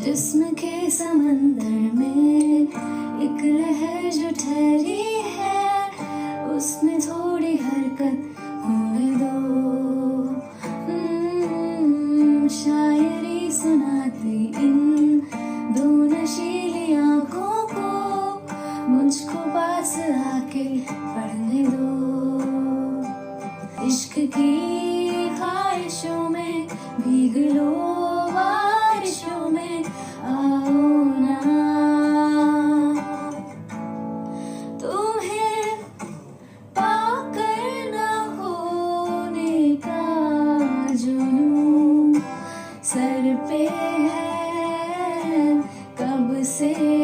जिस्म के समंदर में एक लहर जो ठहरी है, उसमें थोड़ी हरकत होने दो। शायरी सुनाती इन दो नशीली आँखों को मुझको पास आके पढ़ने दो। इश्क की ख्वाहिशों में भीग लो, बारिशों में आओ ना। तुम्हें पाकर ना होने का जुनून सर पे है कब से।